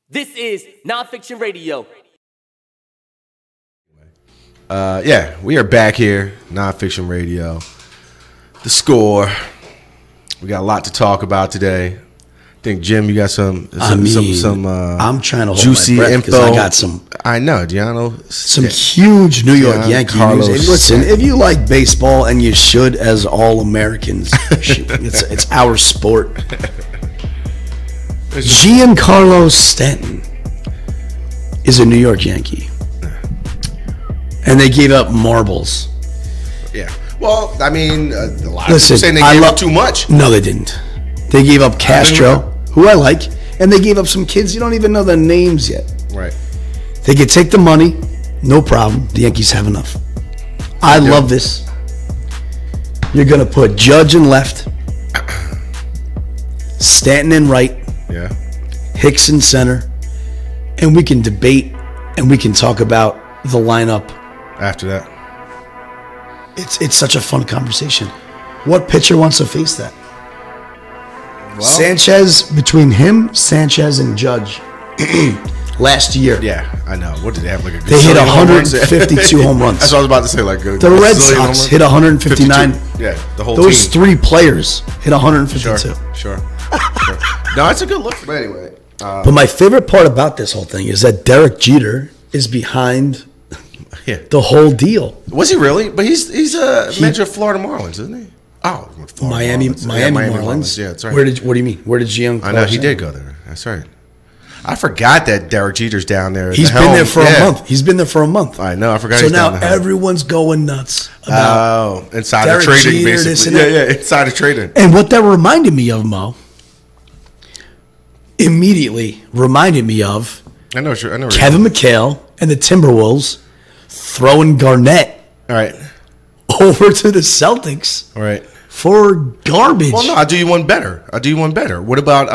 This is Nonfiction Radio. Yeah, we are back here, Nonfiction Radio. The score. We got a lot to talk about today. I think, Jim, you got some I'm trying to hold juicy my breath info. I got some. I know, Gianno. Some huge New York Yankee news. And listen, if you like baseball, and you should, as all Americans, it's our sport. Giancarlo Stanton is a New York Yankee, and they gave up marbles. Yeah. Well, I mean, a lot of people saying they gave up too much. No, they didn't. They gave up Castro, who I like, and they gave up some kids you don't even know their names yet. Right. They could take the money, no problem. The Yankees have enough. I love this. You're going to put Judge in left, Stanton in right, yeah, Hicks in center, and we can debate and we can talk about the lineup after that. It's such a fun conversation. What pitcher wants to face that? Well, Sanchez, between him, Sanchez, and Judge last year. Yeah, I know. What did they have? Like they hit 152 home runs. That's what I was about to say. Like the Red Sox hit 159. 52. Yeah, the whole Those team. Three players hit 152. Sure. No, it's a good look. But anyway. But my favorite part about this whole thing is that Derek Jeter is behind the whole deal. Was he really? But he's a manager of Florida Marlins, isn't he? Oh, Miami Marlins. Yeah, that's right. What do you mean? Where did Giancarlo? I know he did go there. That's right. I forgot that Derek Jeter's down there. He's been there for a month. He's been there for a month. I know. I forgot. So now everyone's going nuts about insider trading, Jeter, basically. Yeah, insider trading. And what that reminded me of, Mo, immediately reminded me of I know. Kevin McHale and the Timberwolves throwing Garnett over to the Celtics for garbage. Well, no, I'll do you one better. What about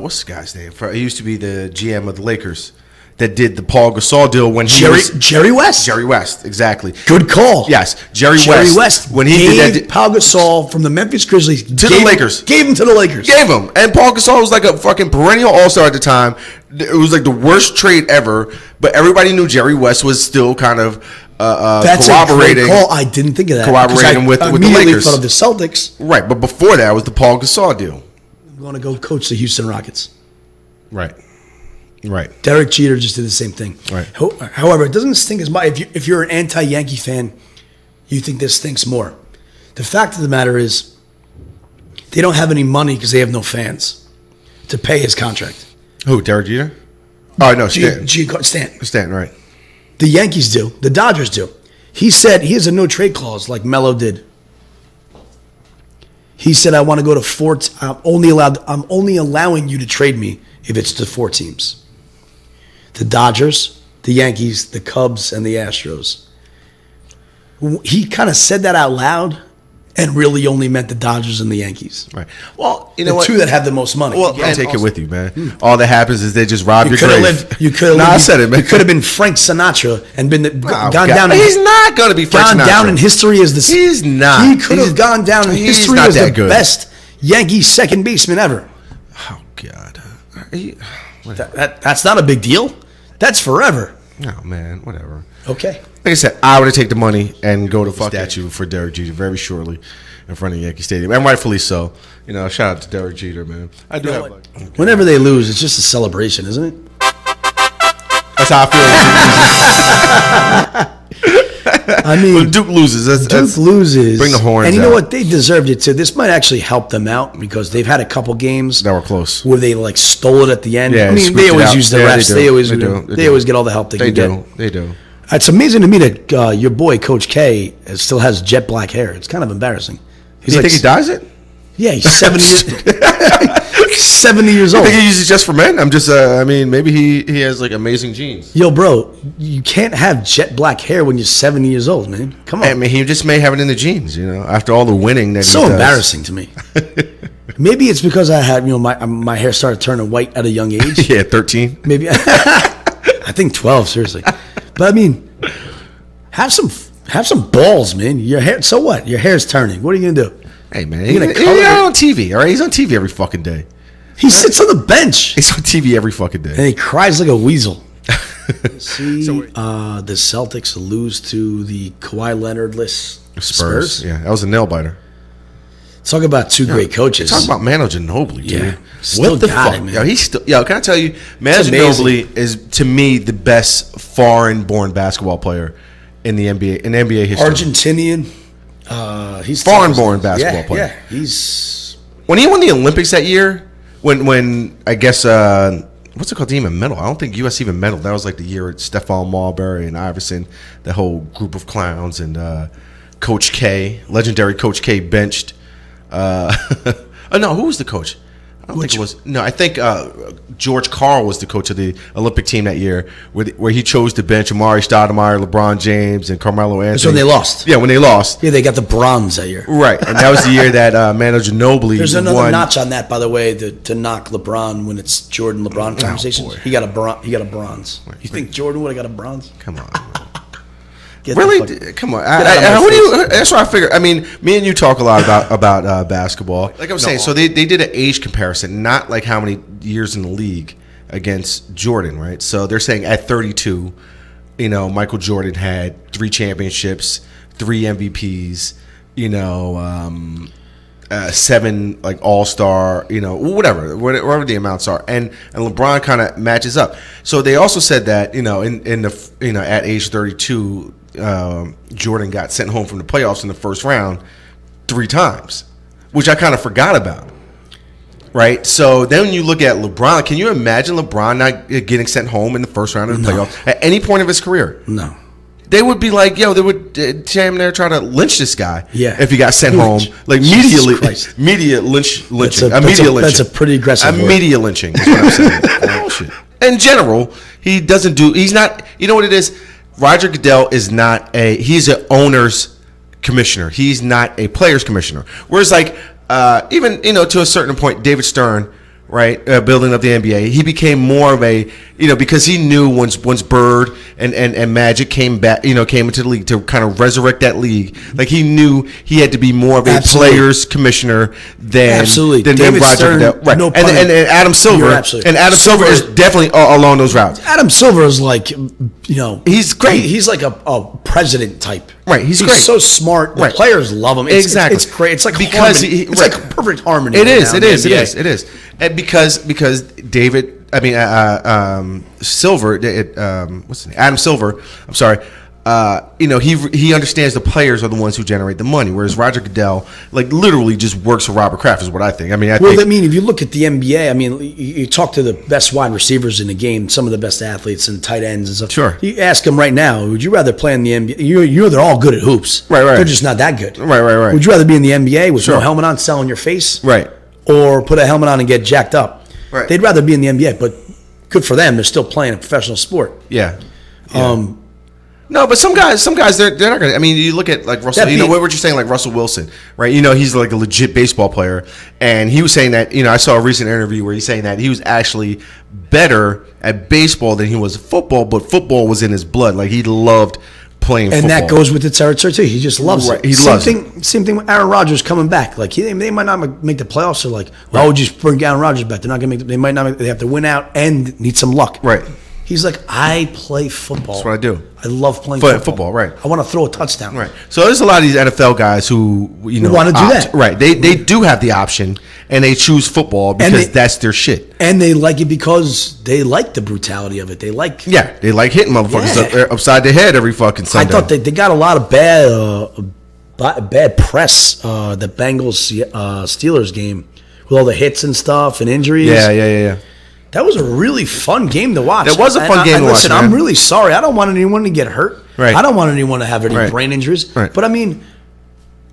what's the guy's name? He used to be the GM of the Lakers that did the Paul Gasol deal when Jerry West. Jerry West, exactly. Good call. Yes, Jerry West. When he did that, Paul Gasol from the Memphis Grizzlies to the Lakers. Gave him to the Lakers. Gave him. And Paul Gasol was like a fucking perennial all-star at the time. It was like the worst trade ever, but everybody knew Jerry West was still kind of that's corroborating. A great call. I didn't think of that. Corroborating with the Lakers. I immediately thought of the Celtics. Right, but before that was the Paul Gasol deal. I'm going to go coach the Houston Rockets. Right. Derek Jeter just did the same thing. Right. However, it doesn't stink as much. If you're an anti-Yankee fan, you think this stinks more. The fact of the matter is, they don't have any money because they have no fans to pay his contract. Who, Derek Jeter? Oh, no, Stanton. Stanton, right. The Yankees do. The Dodgers do. He said he has a no-trade clause like Melo did. He said, I want to go to four. I'm only allowing you to trade me if it's to 4 teams. The Dodgers, the Yankees, the Cubs, and the Astros. He kind of said that out loud and really only meant the Dodgers and the Yankees. Right. Well, you know the two that have the most money. Well, I'll take it with you, man. All that happens is they just rob your grave. You could have I said it, man. You could have been Frank Sinatra and gone down. He's not going to be Frank Sinatra. Gone down in history as the. He's not. He could have gone down in history as the best Yankee second baseman ever. Oh God. That's not a big deal. That's forever. Oh man, whatever. Okay. Like I said, I would take the money and go to statue for Derek Jeter very shortly in front of Yankee Stadium, and rightfully so. You know, shout out to Derek Jeter, man. I do have whenever they lose, it's just a celebration, isn't it? That's how I feel. I mean, when Duke loses. Duke loses. Bring the horns. And you know what? They deserved it too. This might actually help them out because they've had a couple games that were close where they like stole it at the end. Yeah, I mean, they always use the refs. They always get all the help they can get. They do. It's amazing to me that your boy Coach K still has jet black hair. It's kind of embarrassing. You think he dyes it? Yeah, he's 70 years old. I think he uses it just for men. I'm just, I mean, maybe he has like amazing genes. Yo, bro, you can't have jet black hair when you're 70 years old, man. Come on. I mean, he just may have it in the genes, you know, after all the winning that he does. So embarrassing to me. Maybe it's because I had, you know, my hair started turning white at a young age. Yeah, 13. Maybe. I think 12, seriously. But I mean, have some balls, man. Your hair. So what? Your hair's turning. What are you gonna do? Hey, man, he's on TV. All right, he's on TV every fucking day. He sits on the bench. He's on TV every fucking day. And he cries like a weasel. See, the Celtics lose to the Kawhi Leonard-less Spurs. Yeah, that was a nail biter. Talk about two great coaches. Talk about Manu Ginobili, dude. Yeah. Still What the got fuck? it, man. Yo, he's still. Yo, can I tell you, Manu Ginobili is to me the best foreign-born basketball player in the NBA history. Argentinian. He's Foreign-born basketball player. Yeah, he's When he won the Olympics that year, when I guess what's it called? They even medal. I don't think U.S. even medaled. That was like the year Stephon Marbury and Iverson, the whole group of clowns, and Coach K, legendary Coach K, benched. Oh no, who was the coach? I don't think it was. No, I think George Karl was the coach of the Olympic team that year, where he chose to bench Amari Stoudemire, LeBron James, and Carmelo Anthony. That's when they lost. Yeah, when they lost. Yeah, they got the bronze that year. Right, and that was the year that Manu Ginobili There's another won. notch on that, by the way, to knock LeBron when it's Jordan-LeBron conversation. boy. He got a bronze. You think Jordan would have got a bronze? Come on. Get Really? the fuck- Come on. Get out of my face. That's what I figured. I mean, me and you talk a lot about basketball. Like I was saying, so they did an age comparison, not like how many years in the league against Jordan, right? So they're saying at 32, Michael Jordan had 3 championships, 3 MVPs, 7 like All-Star, whatever the amounts are, and LeBron kind of matches up. So they also said that at age 32, Jordan got sent home from the playoffs in the first round 3 times, which I kind of forgot about. Right, so then when you look at LeBron, can you imagine LeBron not getting sent home in the first round of the playoffs at any point of his career? No. They would be like, they would damn near try to lynch this guy. Yeah. If he got sent home, like media lynching. That's a pretty aggressive word. Media lynching is what I'm saying. Bullshit. In general, he's not. You know what it is? Roger Goodell is not he's an owner's commissioner. He's not a player's commissioner. Whereas like even to a certain point, David Stern, right, building up the NBA, he became more of a because he knew once Bird and Magic came back, came into the league to kind of resurrect that league. Like he knew he had to be more of a player's commissioner than David Roger Stern, Goodell. Right. No and Adam Silver, Adam Silver is definitely along those routes. Adam Silver is like, he's great. He's like a president type. Right, he's great. He's so smart. The players love him. Exactly. It's great. It's like because harmony. It's like perfect harmony. It is. And because David, Silver, what's his name? Adam Silver. I'm sorry. He understands the players are the ones who generate the money, whereas Roger Goodell, like, literally just works for Robert Kraft, is what I think. I mean, if you look at the NBA, you talk to the best wide receivers in the game, some of the best athletes and tight ends and stuff. Sure. You ask them right now, would you rather play in the NBA? You know they're all good at hoops. Right. They're just not that good. Right. Would you rather be in the NBA with no helmet on, selling your face? Right. Or put a helmet on and get jacked up? Right. They'd rather be in the NBA, but good for them. They're still playing a professional sport. Yeah. No, but some guys, they're not gonna. I mean, you look at like Russell. What were you saying? Like Russell Wilson, right? He's like a legit baseball player, and he was saying that. I saw a recent interview where he's saying that he was actually better at baseball than he was at football, but football was in his blood. Like he loved playing football. And that goes with the territory too. He just loves it. He loves it. Same thing with Aaron Rodgers coming back. Like they might not make the playoffs. So like, why would you bring Aaron Rodgers back? They're not gonna make. They might not. They have to win out and need some luck. Right. He's like, I play football. That's what I do. I love playing football. Right. I want to throw a touchdown. Right. So there's a lot of these NFL guys who want to do that. Right. They do have the option, and they choose football because that's their shit. And they like it because they like the brutality of it. They like they like hitting motherfuckers upside the head every fucking Sunday. I thought they got a lot of bad press. The Bengals Steelers game with all the hits and stuff and injuries. Yeah. That was a really fun game to watch. It was a fun game to watch. Listen, I'm really sorry. I don't want anyone to get hurt. Right. I don't want anyone to have any brain injuries. Right. But I mean,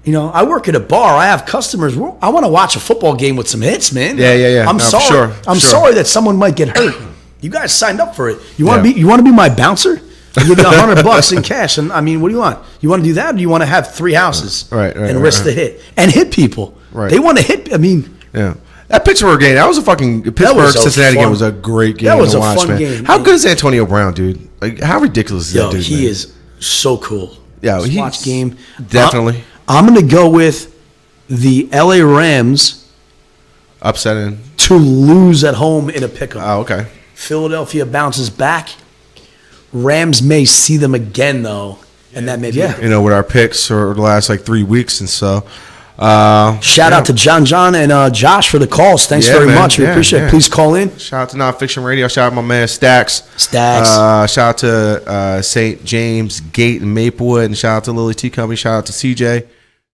I work at a bar. I have customers. I want to watch a football game with some hits, man. Yeah. I'm sorry. Sure. I'm sorry that someone might get hurt. You guys signed up for it. You want to be my bouncer? I'll give you $100 in cash. And I mean, what do you want? You want to do that, or do you want to have 3 houses and risk the hit and hit people? Right. They want to hit. I mean, yeah. That Pittsburgh game, that was a fucking Pittsburgh-Cincinnati game was a great game to watch, man. That was a fun game. How good is Antonio Brown, dude? Like, how ridiculous is that dude, he is so cool. Yeah, he's watch game. Definitely. I'm going to go with the LA Rams Upsetting. to lose at home in a pick'em. Oh, okay. Philadelphia bounces back. Rams may see them again, though, and that may be it. You know, with our picks for the last 3 weeks and so. Shout out to John and Josh for the calls. Thanks very much. We appreciate it. Please call in. Shout out to Nonfiction Radio. Shout out to my man Stacks. Stacks. Shout out to St. James Gate and Maplewood. And shout out to Lily Tea Company. Shout out to CJ.